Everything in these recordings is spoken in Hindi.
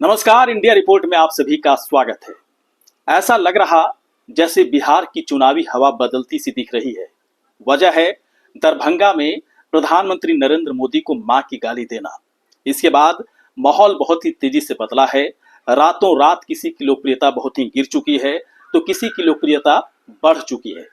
नमस्कार, इंडिया रिपोर्ट में आप सभी का स्वागत है। ऐसा लग रहा जैसे बिहार की चुनावी हवा बदलती सी दिख रही है। वजह है दरभंगा में प्रधानमंत्री नरेंद्र मोदी को मां की गाली देना। इसके बाद माहौल बहुत ही तेजी से बदला है। रातों रात किसी की लोकप्रियता बहुत ही गिर चुकी है तो किसी की लोकप्रियता बढ़ चुकी है।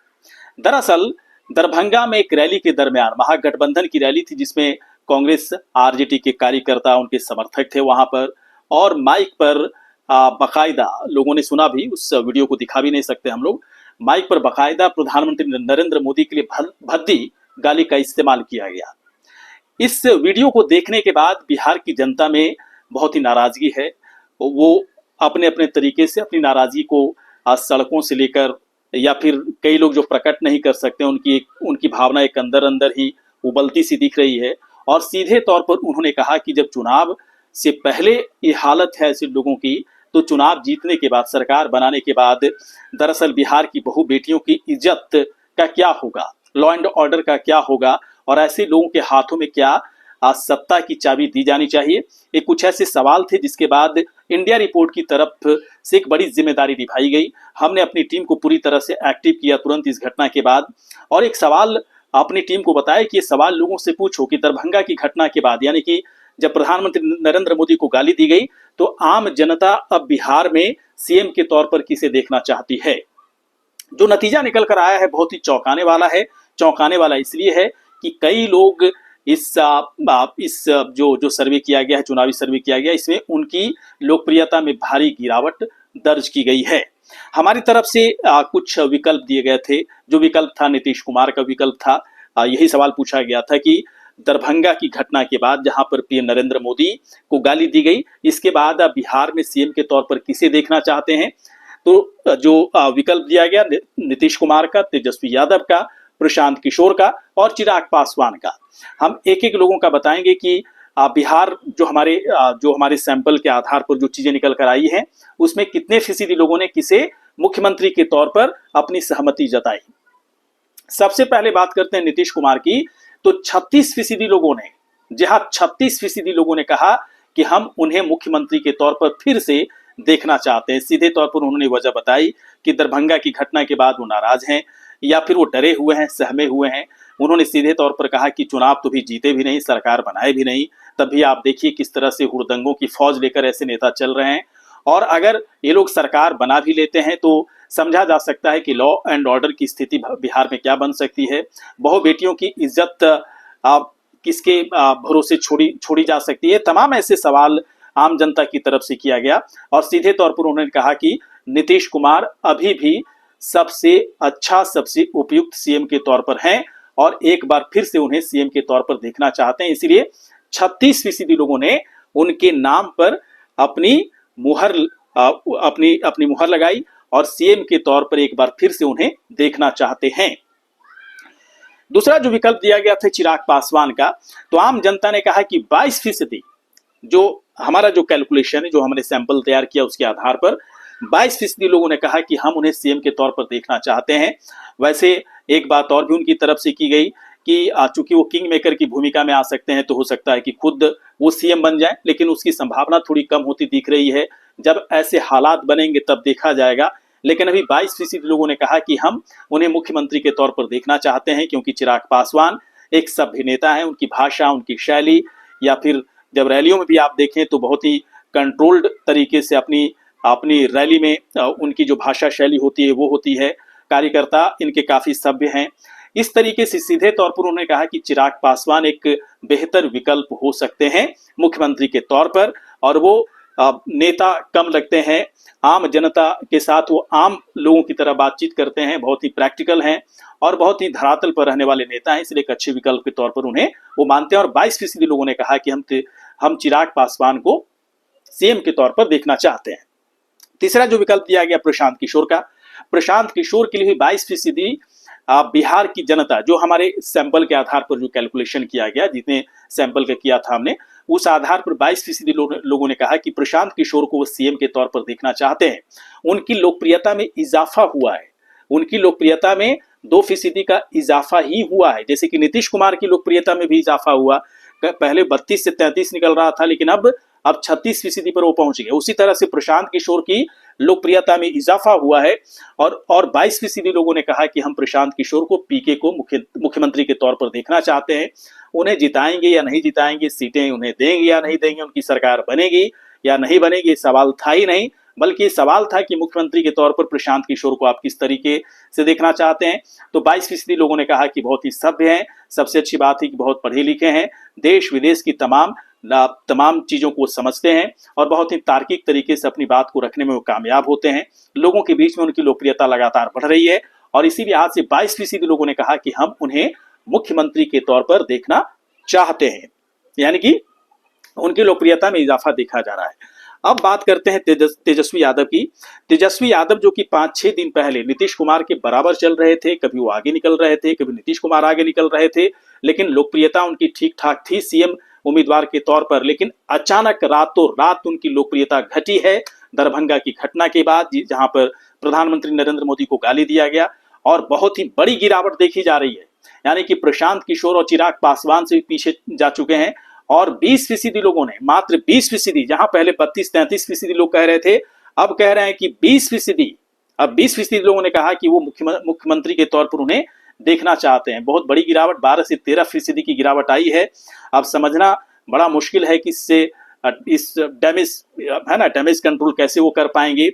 दरअसल दरभंगा में एक रैली के दरमियान, महागठबंधन की रैली थी जिसमें कांग्रेस आरजेडी के कार्यकर्ता, उनके समर्थक थे वहां पर, और माइक पर बाकायदा, लोगों ने सुना भी, उस वीडियो को दिखा भी नहीं सकते हम लोग, माइक पर बाकायदा प्रधानमंत्री नरेंद्र मोदी के लिए भद्दी गाली का इस्तेमाल किया गया। इस वीडियो को देखने के बाद बिहार की जनता में बहुत ही नाराजगी है। वो अपने अपने तरीके से अपनी नाराजगी को सड़कों से लेकर, या फिर कई लोग जो प्रकट नहीं कर सकते, उनकी भावना एक अंदर अंदर ही उबलती सी दिख रही है। और सीधे तौर पर उन्होंने कहा कि जब चुनाव से पहले ये हालत है ऐसे लोगों की, तो चुनाव जीतने के बाद, सरकार बनाने के बाद दरअसल बिहार की बहु बेटियों की इज्जत का क्या होगा, लॉ एंड ऑर्डर का क्या होगा, और ऐसे लोगों के हाथों में क्या सत्ता की चाबी दी जानी चाहिए। ये कुछ ऐसे सवाल थे जिसके बाद इंडिया रिपोर्ट की तरफ से एक बड़ी जिम्मेदारी निभाई गई। हमने अपनी टीम को पूरी तरह से एक्टिव किया तुरंत इस घटना के बाद, और एक सवाल अपनी टीम को बताया कि ये सवाल लोगों से पूछो कि दरभंगा की घटना के बाद, यानी कि जब प्रधानमंत्री नरेंद्र मोदी को गाली दी गई, तो आम जनता अब बिहार में सीएम के तौर पर किसे देखना चाहती है। जो नतीजा निकल कर आया है बहुत ही चौंकाने वाला है। चौंकाने वाला इसलिए है कि कई लोग इस जो सर्वे किया गया है, चुनावी सर्वे किया गया, इसमें उनकी लोकप्रियता में भारी गिरावट दर्ज की गई है। हमारी तरफ से कुछ विकल्प दिए गए थे। जो विकल्प था, नीतीश कुमार का विकल्प था। यही सवाल पूछा गया था कि दरभंगा की घटना के बाद, जहां पर पीएम नरेंद्र मोदी को गाली दी गई, इसके बाद आप बिहार में सीएम के तौर पर किसे देखना चाहते हैं। तो जो विकल्प दिया गया, नीतीश कुमार का, तेजस्वी यादव का, प्रशांत किशोर का और चिराग पासवान का। हम एक एक लोगों का बताएंगे कि बिहार जो हमारे सैंपल के आधार पर जो चीजें निकल कर आई हैं, उसमें कितने फीसदी लोगों ने किसे मुख्यमंत्री के तौर पर अपनी सहमति जताई। सबसे पहले बात करते हैं नीतीश कुमार की। तो 36% लोगों ने, जहां 36% लोगों ने कहा कि हम उन्हें मुख्यमंत्री के तौर पर फिर से देखना चाहते हैं। सीधे तौर पर उन्होंने वजह बताई कि दरभंगा की घटना के बाद वो नाराज हैं, या फिर वो डरे हुए हैं, सहमे हुए हैं। उन्होंने सीधे तौर पर कहा कि चुनाव तो भी जीते भी नहीं, सरकार बनाए भी नहीं, तब भी आप देखिए किस तरह से हुड़दंगों की फौज लेकर ऐसे नेता चल रहे हैं। और अगर ये लोग सरकार बना भी लेते हैं तो समझा जा सकता है कि लॉ एंड ऑर्डर की स्थिति बिहार में क्या बन सकती है। बहु बेटियों की इज्जत किसके भरोसे छोड़ी जा सकती है। तमाम ऐसे सवाल आम जनता की तरफ से किया गया, और सीधे तौर पर उन्होंने कहा कि नीतीश कुमार अभी भी सबसे अच्छा, सबसे उपयुक्त सीएम के तौर पर हैं, और एक बार फिर से उन्हें सीएम के तौर पर देखना चाहते हैं। इसीलिए 36% लोगों ने उनके नाम पर अपनी मुहर लगाई, और सीएम के तौर पर एक बार फिर से उन्हें देखना चाहते हैं। दूसरा जो विकल्प दिया गया था चिराग पासवान का, तो आम जनता ने कहा कि 22%, जो हमारा जो कैलकुलेशन है, जो हमने सैंपल तैयार किया उसके आधार पर 22% लोगों ने कहा कि हम उन्हें सीएम के तौर पर देखना चाहते हैं। वैसे एक बात और भी उनकी तरफ से की गई कि चूंकि वो किंग मेकर की भूमिका में आ सकते हैं, तो हो सकता है कि खुद वो सीएम बन जाए, लेकिन उसकी संभावना थोड़ी कम होती दिख रही है। जब ऐसे हालात बनेंगे तब देखा जाएगा। लेकिन अभी 22% लोगों ने कहा कि हम उन्हें मुख्यमंत्री के तौर पर देखना चाहते हैं, क्योंकि चिराग पासवान एक सभ्य नेता है। उनकी भाषा, उनकी शैली, या फिर जब रैलियों में भी आप देखें तो बहुत ही कंट्रोल्ड तरीके से अपनी रैली में उनकी जो भाषा शैली होती है वो होती है। कार्यकर्ता इनके काफी सभ्य हैं। इस तरीके से सीधे तौर पर उन्होंने कहा कि चिराग पासवान एक बेहतर विकल्प हो सकते हैं मुख्यमंत्री के तौर पर, और वो नेता कम लगते हैं, आम जनता के साथ वो आम लोगों की तरह बातचीत करते हैं, बहुत ही प्रैक्टिकल हैं और बहुत ही धरातल पर रहने वाले नेता हैं, इसलिए एक अच्छे विकल्प के तौर पर उन्हें वो मानते हैं। और 22% लोगों ने कहा कि हम चिराग पासवान को सीएम के तौर पर देखना चाहते हैं। तीसरा जो विकल्प दिया गया प्रशांत किशोर का, प्रशांत किशोर के लिए भी 22% बिहार की जनता, जो हमारे सैंपल के आधार पर जो कैलकुलेशन किया गया, जितने सैंपल का किया था हमने, उस आधार पर 22% लोगों ने कहा कि प्रशांत किशोर को वो सीएम के तौर पर देखना चाहते हैं। उनकी लोकप्रियता में इजाफा हुआ है, उनकी लोकप्रियता में 2% का इजाफा ही हुआ है। जैसे कि नीतीश कुमार की लोकप्रियता में भी इजाफा हुआ, पहले 32 से 33 निकल रहा था, लेकिन अब अब 36% पर वो पहुंच गए। उसी तरह से प्रशांत किशोर की लोकप्रियता में इजाफा हुआ है और 22% लोगों ने कहा कि हम प्रशांत किशोर को पीके को मुख्यमंत्री के तौर पर देखना चाहते हैं। उन्हें जिताएंगे या नहीं जिताएंगे, सीटें उन्हें देंगे या नहीं देंगे, उनकी सरकार बनेगी या नहीं बनेगी, सवाल था ही नहीं, बल्कि सवाल था कि मुख्यमंत्री के तौर पर प्रशांत किशोर को आप किस तरीके से देखना चाहते हैं। तो 22% लोगों ने कहा कि बहुत ही सभ्य हैं, सबसे अच्छी बात है कि बहुत पढ़े लिखे हैं, देश विदेश की तमाम चीजों को समझते हैं और बहुत ही तार्किक तरीके से अपनी बात को रखने में वो कामयाब होते हैं। लोगों के बीच में उनकी लोकप्रियता लगातार बढ़ रही है और इसी लिहाज से 22% लोगों ने कहा कि हम उन्हें मुख्यमंत्री के तौर पर देखना चाहते हैं, यानी कि उनकी लोकप्रियता में इजाफा देखा जा रहा है। अब बात करते हैं तेजस्वी यादव की। तेजस्वी यादव जो कि 5-6 दिन पहले नीतीश कुमार के बराबर चल रहे थे, कभी वो आगे निकल रहे थे, कभी नीतीश कुमार आगे निकल रहे थे, लेकिन लोकप्रियता उनकी ठीक ठाक थी सीएम उम्मीदवार के तौर पर। लेकिन अचानक रातों रात उनकी लोकप्रियता घटी है दरभंगा की घटना के बाद, जहां पर प्रधानमंत्री नरेंद्र मोदी को गाली दिया गया और बहुत ही बड़ी गिरावट देखी जा रही है। यानी कि प्रशांत किशोर और चिराग पासवान से भी पीछे जा चुके हैं और 20% लोगों ने, मात्र 20%, जहां पहले 32-33% लोग कह रहे थे, अब कह रहे हैं कि 20%, अब 20% लोगों ने कहा कि वो मुख्यमंत्री के तौर पर उन्हें देखना चाहते हैं। बहुत बड़ी गिरावट, 12 से 13% की गिरावट आई है। अब समझना बड़ा मुश्किल है कि इससे इस डैमेज कंट्रोल कैसे वो कर पाएंगे।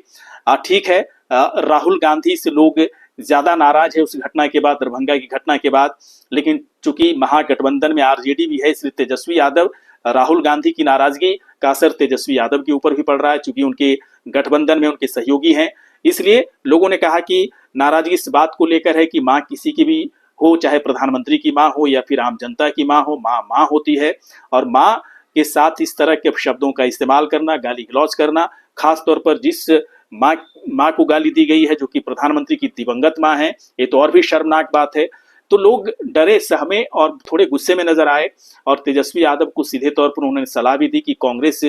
ठीक है, राहुल गांधी से लोग ज्यादा नाराज है उस घटना के बाद, दरभंगा की घटना के बाद, लेकिन चूंकि महागठबंधन में आरजेडी भी है, इसलिए तेजस्वी यादव, राहुल गांधी की नाराजगी का असर तेजस्वी यादव के ऊपर भी पड़ रहा है, चूंकि उनके गठबंधन में उनके सहयोगी हैं। इसलिए लोगों ने कहा कि नाराजगी इस बात को लेकर है कि माँ किसी की भी हो, चाहे प्रधानमंत्री की माँ हो या फिर आम जनता की माँ हो, माँ माँ होती है और माँ के साथ इस तरह के शब्दों का इस्तेमाल करना, गाली गलौज करना, खासतौर पर जिस माँ को गाली दी गई है जो कि प्रधानमंत्री की दिवंगत माँ है, ये तो और भी शर्मनाक बात है। तो लोग डरे, सहमे और थोड़े गुस्से में नजर आए और तेजस्वी यादव को सीधे तौर पर उन्होंने सलाह भी दी कि कांग्रेस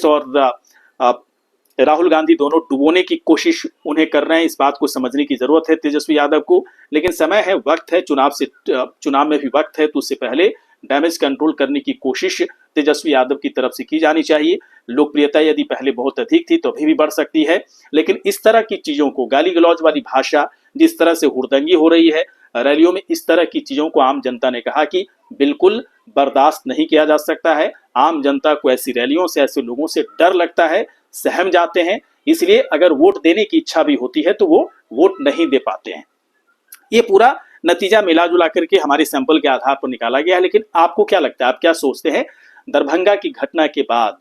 और राहुल गांधी दोनों डुबोने की कोशिश उन्हें कर रहे हैं। इस बात को समझने की जरूरत है तेजस्वी यादव को, लेकिन समय है, वक्त है, चुनाव में भी वक्त है, तो उससे पहले डैमेज कंट्रोल करने की कोशिश तेजस्वी यादव की तरफ से की जानी चाहिए। लोकप्रियता यदि पहले बहुत अधिक थी तो अभी भी बढ़ सकती है, लेकिन इस तरह की चीजों को, गाली गलौज वाली भाषा, जिस तरह से हुड़दंगी हो रही है रैलियों में, इस तरह की चीजों को आम जनता ने कहा कि बिल्कुल बर्दाश्त नहीं किया जा सकता है। आम जनता को ऐसी रैलियों से, ऐसे लोगों से डर लगता है, सहम जाते हैं, इसलिए अगर वोट देने की इच्छा भी होती है तो वो वोट नहीं दे पाते हैं। ये पूरा नतीजा मिला जुला करके हमारे सैंपल के आधार पर निकाला गया है। लेकिन आपको क्या लगता है, आप क्या सोचते हैं, दरभंगा की घटना के बाद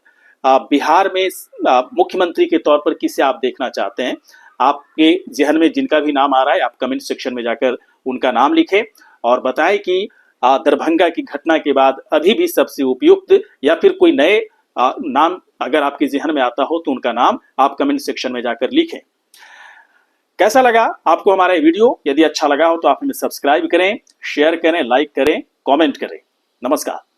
बिहार में मुख्यमंत्री के तौर पर किसे आप देखना चाहते हैं? आपके जहन में जिनका भी नाम आ रहा है, आप कमेंट सेक्शन में जाकर उनका नाम लिखें और बताएं कि दरभंगा की घटना के बाद अभी भी सबसे उपयुक्त या फिर कोई नए नाम अगर आपके जहन में आता हो तो उनका नाम आप कमेंट सेक्शन में जाकर लिखें। कैसा लगा आपको हमारा वीडियो? यदि अच्छा लगा हो तो आप हमें सब्सक्राइब करें, शेयर करें, लाइक करें, कमेंट करें। नमस्कार।